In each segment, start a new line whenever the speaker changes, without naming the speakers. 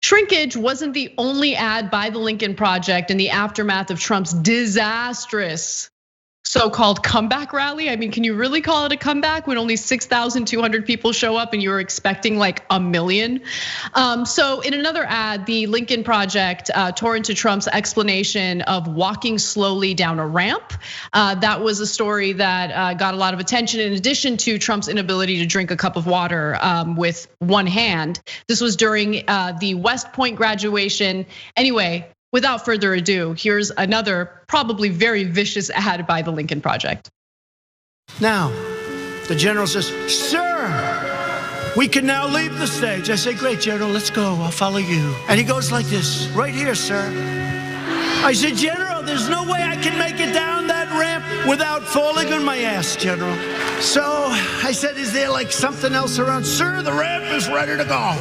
Shrinkage wasn't the only ad by the Lincoln Project in the aftermath of Trump's disastrous so-called comeback rally. I mean, can you really call it a comeback when only 6,200 people show up and you were expecting like 1 million? So in another ad, the Lincoln Project tore into Trump's explanation of walking slowly down a ramp. That was a story that got a lot of attention in addition to Trump's inability to drink a cup of water with one hand. This was during the West Point graduation. Anyway, without further ado, here's another probably very vicious ad by the Lincoln Project.
Now, the general says, "Sir, we can now leave the stage." I say, "Great, General, let's go, I'll follow you." And he goes like this, "Right here, sir." I said, "General, there's no way I can make it down that ramp without falling on my ass, General." So I said, "Is there like something else around?" "Sir, the ramp is ready to go."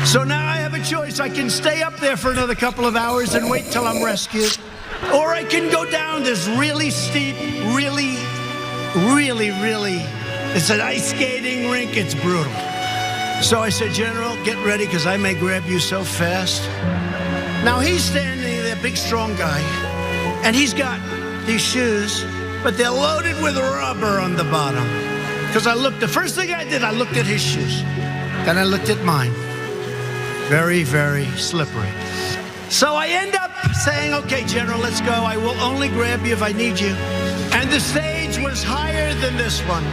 So now I have a choice. I can stay up there for another couple of hours and wait till I'm rescued. Or I can go down this really steep, really, it's an ice skating rink, it's brutal. So I said, "General, get ready, because I may grab you so fast." Now he's standing there, big strong guy, and he's got these shoes, but they're loaded with rubber on the bottom. Because the first thing I did, I looked at his shoes. Then I looked at mine. Very, very slippery. So I end up saying, "Okay, General, let's go. I will only grab you if I need you." And the stage was higher than this one.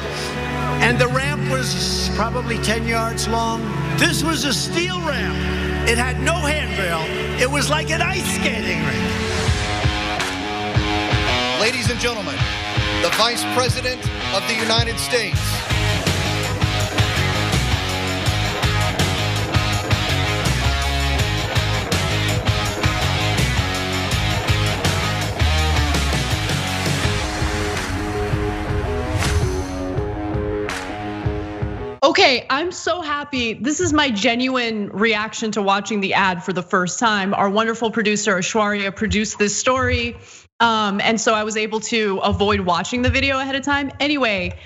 And the ramp was probably 10 yards long. This was a steel ramp. It had no handrail. It was like an ice skating rink.
Ladies and gentlemen, the Vice President of the United States.
Okay, I'm so happy. This is my genuine reaction to watching the ad for the first time. Our wonderful producer, Ashwarya, produced this story. And so I was able to avoid watching the video ahead of time. Anyway,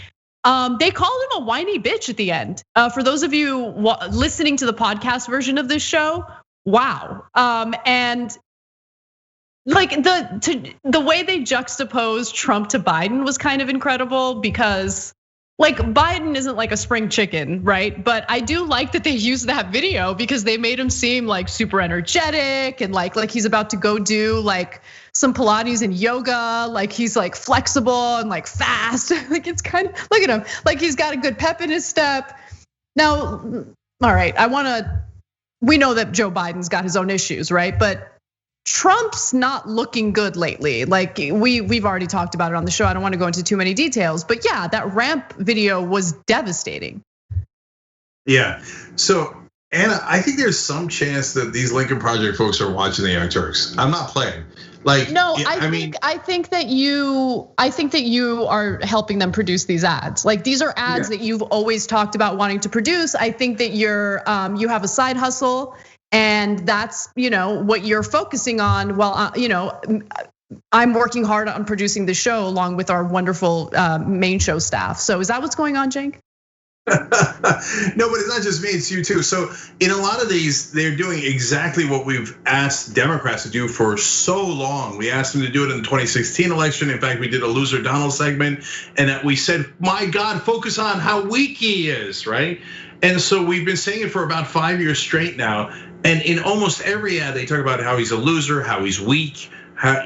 they called him a whiny bitch at the end. For those of you listening to the podcast version of this show, wow. And like the way they juxtaposed Trump to Biden was kind of incredible, because like Biden isn't like a spring chicken, right? But I do like that they used that video because they made him seem like super energetic and like he's about to go do like some Pilates and yoga, like he's like flexible and like fast. Like it's kind of, look at him, like he's got a good pep in his step. Now, all right, we know that Joe Biden's got his own issues, right? But Trump's not looking good lately. Like we've already talked about it on the show. I don't want to go into too many details, but yeah, that ramp video was devastating.
Yeah, so Anna, I think there's some chance that these Lincoln Project folks are watching the Young Turks. I'm not playing. Like,
no, I think that you are helping them produce these ads. Like these are ads that you've always talked about wanting to produce. I think that you have a side hustle. And that's what you're focusing on. Well, I'm working hard on producing the show along with our wonderful main show staff. So is that what's going on, Cenk?
No, but it's not just me, it's you too. So in a lot of these, they're doing exactly what we've asked Democrats to do for so long. We asked them to do it in the 2016 election. In fact, we did a Loser Donald segment, and that we said, my God, focus on how weak he is, right? And so we've been saying it for about 5 years straight now. And in almost every ad, they talk about how he's a loser, how he's weak, how,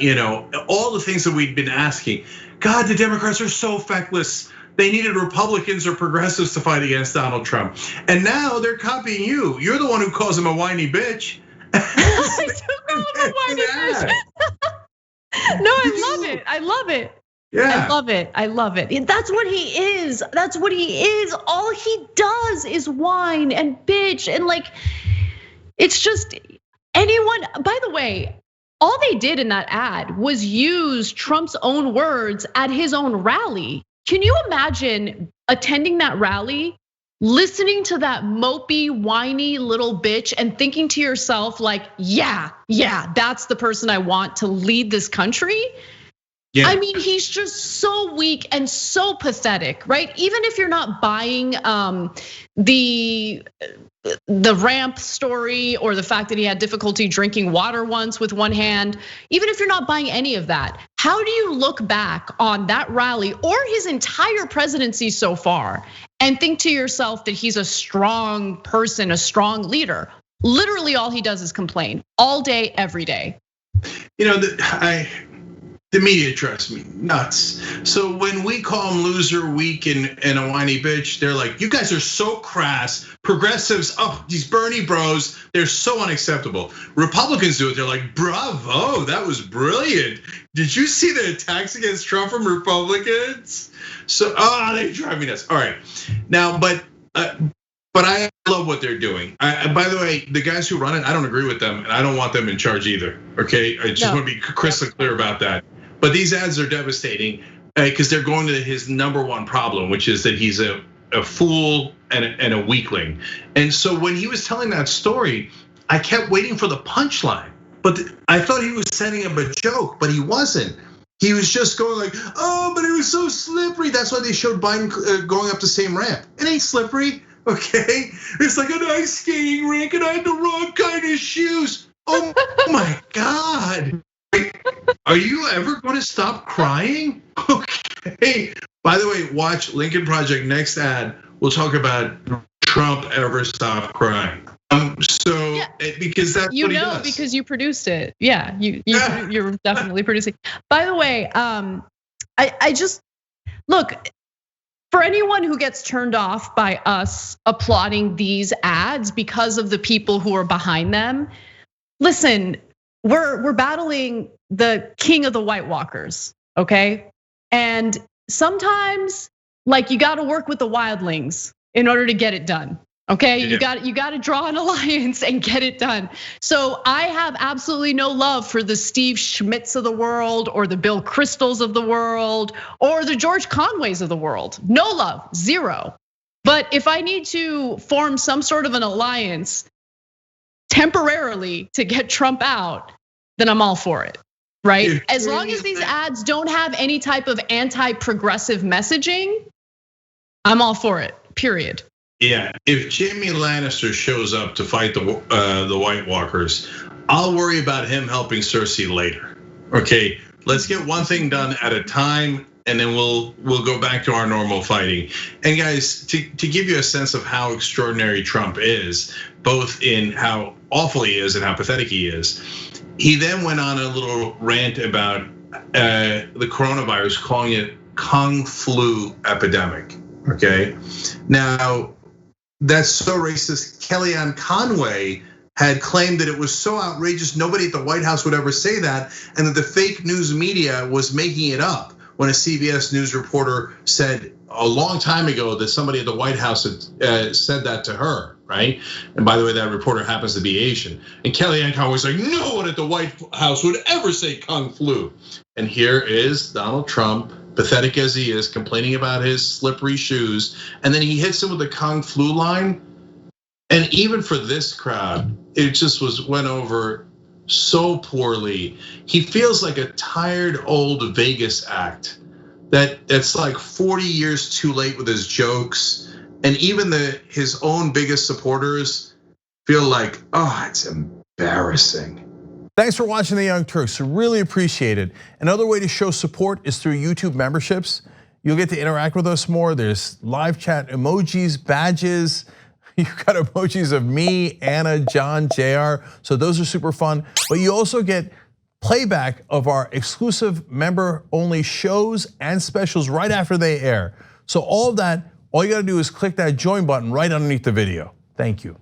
all the things that we've been asking. God, the Democrats are so feckless. They needed Republicans or progressives to fight against Donald Trump. And now they're copying you. You're the one who calls him a whiny bitch.
I do call him a whiny bitch. No, I love it. Yeah. I love it. That's what he is. All he does is whine and bitch and like, it's just anyone, by the way, all they did in that ad was use Trump's own words at his own rally. Can you imagine attending that rally, listening to that mopey, whiny little bitch and thinking to yourself like, yeah, that's the person I want to lead this country? Yeah. I mean, he's just so weak and so pathetic, right? Even if you're not buying the ramp story or the fact that he had difficulty drinking water once with one hand, even if you're not buying any of that, how do you look back on that rally or his entire presidency so far and think to yourself that he's a strong person, a strong leader? Literally all he does is complain all day, every day.
The media drives me nuts. So when we call him loser, weak, and a whiny bitch, they're like, you guys are so crass. Progressives, these Bernie bros, they're so unacceptable. Republicans do it, they're like, bravo, that was brilliant. Did you see the attacks against Trump from Republicans? So, they drive me nuts. All right, now, but I love what they're doing. By the way, the guys who run it, I don't agree with them, and I don't want them in charge either. Okay, I just want to be crystal clear about that. But these ads are devastating because they're going to his number one problem, which is that he's a fool and a weakling. And so when he was telling that story, I kept waiting for the punchline. But I thought he was setting up a joke, but he wasn't. He was just going like, but it was so slippery. That's why they showed Biden going up the same ramp. It ain't slippery, okay? It's like an ice skating rink and I had the wrong kind of shoes. Oh my God. Are you ever going to stop crying? Okay. By the way, watch Lincoln Project next ad. We'll talk about Trump ever stop crying. Because that's what he does.
Because you produced it. Yeah, you're definitely producing. By the way, I just look for anyone who gets turned off by us applauding these ads because of the people who are behind them. Listen, we're battling the king of the White Walkers, okay? And sometimes, like, you got to work with the wildlings in order to get it done. Okay, you got to draw an alliance and get it done. So I have absolutely no love for the Steve Schmitz of the world or the Bill Kristols of the world or the George Conways of the world. No love, zero. But if I need to form some sort of an alliance temporarily to get Trump out, then I'm all for it, right? As long as these ads don't have any type of anti-progressive messaging, I'm all for it, period.
Yeah, if Jamie Lannister shows up to fight the White Walkers, I'll worry about him helping Cersei later. Okay, let's get one thing done at a time, and then we'll go back to our normal fighting. And guys, to give you a sense of how extraordinary Trump is, both in how awful he is and how pathetic he is, he then went on a little rant about the coronavirus, calling it Kung Flu epidemic. Okay, now. That's so racist. Kellyanne Conway had claimed that it was so outrageous, nobody at the White House would ever say that, and that the fake news media was making it up when a CBS News reporter said a long time ago that somebody at the White House had said that to her, right? And by the way, that reporter happens to be Asian. And Kellyanne Conway's like, no one at the White House would ever say Kung Flu. And here is Donald Trump, pathetic as he is, complaining about his slippery shoes. And then he hits him with the Kung Flu line. And even for this crowd, it just went over so poorly. He feels like a tired old Vegas act that's like 40 years too late with his jokes. And even his own biggest supporters feel like, it's embarrassing.
Thanks for watching The Young Turks, really appreciate it. Another way to show support is through YouTube memberships. You'll get to interact with us more. There's live chat emojis, badges. You've got emojis of me, Anna, John, JR. So those are super fun. But you also get playback of our exclusive member-only shows and specials right after they air. So all of that, all you gotta do is click that join button right underneath the video. Thank you.